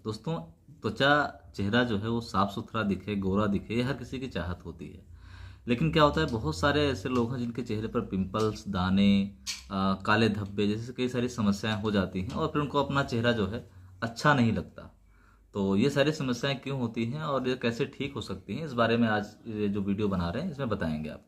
दोस्तों, त्वचा चेहरा जो है वो साफ सुथरा दिखे, गोरा दिखे, ये हर किसी की चाहत होती है। लेकिन क्या होता है, बहुत सारे ऐसे लोग हैं जिनके चेहरे पर पिंपल्स, दाने, काले धब्बे जैसे कई सारी समस्याएं हो जाती हैं और फिर उनको अपना चेहरा जो है अच्छा नहीं लगता। तो ये सारी समस्याएं क्यों होती हैं और ये कैसे ठीक हो सकती हैं, इस बारे में आज ये जो वीडियो बना रहे हैं इसमें बताएंगे आप।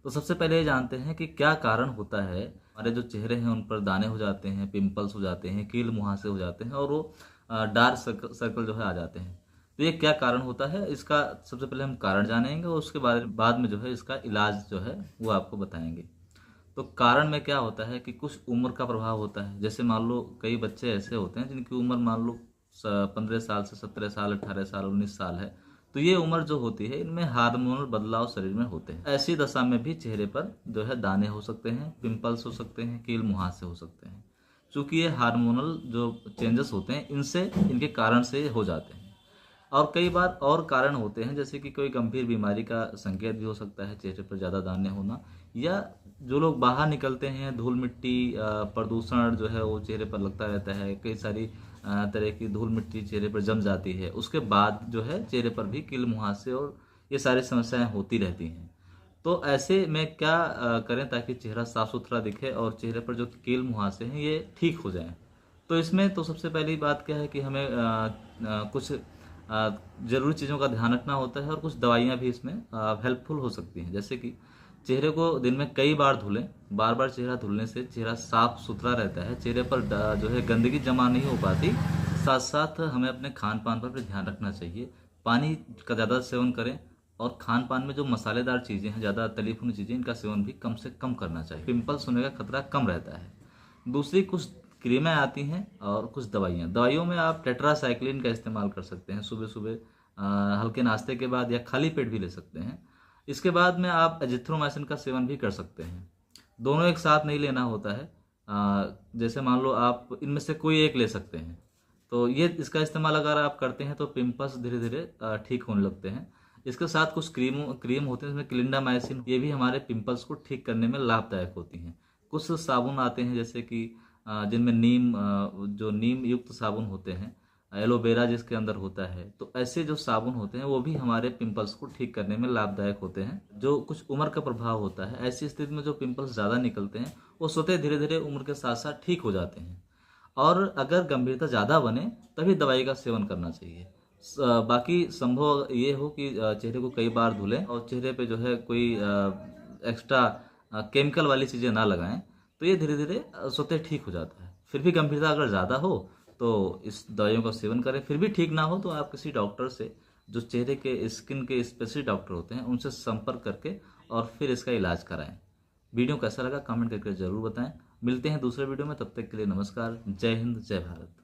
तो सबसे पहले ये जानते हैं कि क्या कारण होता है हमारे जो चेहरे हैं उन पर दाने हो जाते हैं, पिंपल्स हो जाते हैं, कील मुहासे हो जाते हैं और वो डार्क सर्कल जो है आ जाते हैं। तो ये क्या कारण होता है, इसका सबसे पहले हम कारण जानेंगे और उसके बाद में जो है इसका इलाज जो है वो आपको बताएंगे। तो कारण में क्या होता है कि कुछ उम्र का प्रभाव होता है। जैसे मान लो कई बच्चे ऐसे होते हैं जिनकी उम्र मान लो 15 साल से 17 साल, 18 साल, 19 साल है। तो ये उम्र जो होती है इनमें हार्मोनल बदलाव शरीर में होते हैं। ऐसी दशा में भी चेहरे पर जो है दाने हो सकते हैं, पिंपल्स हो सकते हैं, कील मुहासे हो सकते हैं। चूंकि ये हार्मोनल जो चेंजेस होते हैं इनसे, इनके कारण से हो जाते हैं। और कई बार और कारण होते हैं, जैसे कि कोई गंभीर बीमारी का संकेत भी हो सकता है चेहरे पर ज़्यादा दाने होना, या जो लोग बाहर निकलते हैं, धूल मिट्टी, प्रदूषण जो है वो चेहरे पर लगता रहता है। कई सारी तरह की धूल मिट्टी चेहरे पर जम जाती है, उसके बाद जो है चेहरे पर भी कील मुहासे और ये सारी समस्याएं होती रहती हैं। तो ऐसे में क्या करें ताकि चेहरा साफ सुथरा दिखे और चेहरे पर जो कील मुहासे हैं ये ठीक हो जाएं। तो इसमें तो सबसे पहली बात क्या है कि हमें कुछ ज़रूरी चीज़ों का ध्यान रखना होता है और कुछ दवाइयाँ भी इसमें हेल्पफुल हो सकती हैं। जैसे कि चेहरे को दिन में कई बार धुलें। बार बार चेहरा धुलने से चेहरा साफ सुथरा रहता है, चेहरे पर जो है गंदगी जमा नहीं हो पाती। साथ साथ हमें अपने खान पान पर भी ध्यान रखना चाहिए। पानी का ज़्यादा सेवन करें और खान पान में जो मसालेदार चीज़ें हैं, ज़्यादा तली भुनी चीज़ें, इनका सेवन भी कम से कम करना चाहिए। पिंपल्स होने का खतरा कम रहता है। दूसरी कुछ क्रीमें आती हैं और कुछ दवाइयाँ। दवाइयों में आप टेट्रासाइक्लिन का इस्तेमाल कर सकते हैं सुबह सुबह हल्के नाश्ते के बाद, या खाली पेट भी ले सकते हैं। इसके बाद में आप एजिथ्रोमाइसिन का सेवन भी कर सकते हैं। दोनों एक साथ नहीं लेना होता है। जैसे मान लो आप इनमें से कोई एक ले सकते हैं। तो ये इसका इस्तेमाल अगर आप करते हैं तो पिंपल्स धीरे धीरे ठीक होने लगते हैं। इसके साथ कुछ क्रीम होते हैं जिसमें क्लिंडामाइसिन, ये भी हमारे पिंपल्स को ठीक करने में लाभदायक होती हैं। कुछ साबुन आते हैं जैसे कि जिनमें जो नीम युक्त साबुन होते हैं, एलोवेरा जिसके अंदर होता है, तो ऐसे जो साबुन होते हैं वो भी हमारे पिंपल्स को ठीक करने में लाभदायक होते हैं। जो कुछ उम्र का प्रभाव होता है, ऐसी स्थिति में जो पिंपल्स ज़्यादा निकलते हैं वो स्वतः धीरे धीरे उम्र के साथ साथ ठीक हो जाते हैं। और अगर गंभीरता ज़्यादा बने तभी दवाई का सेवन करना चाहिए। बाकी संभव ये हो कि चेहरे को कई बार धुलें और चेहरे पे जो है कोई एक्स्ट्रा केमिकल वाली चीज़ें ना लगाएं, तो ये धीरे धीरे स्वतः ठीक हो जाता है। फिर भी गंभीरता अगर ज़्यादा हो तो इस दवाइयों का सेवन करें। फिर भी ठीक ना हो तो आप किसी डॉक्टर से, जो चेहरे के स्किन के स्पेशलिस्ट डॉक्टर होते हैं, उनसे संपर्क करके और फिर इसका इलाज कराएं। वीडियो कैसा लगा कमेंट करके ज़रूर बताएं। मिलते हैं दूसरे वीडियो में, तब तक के लिए नमस्कार। जय हिंद, जय भारत।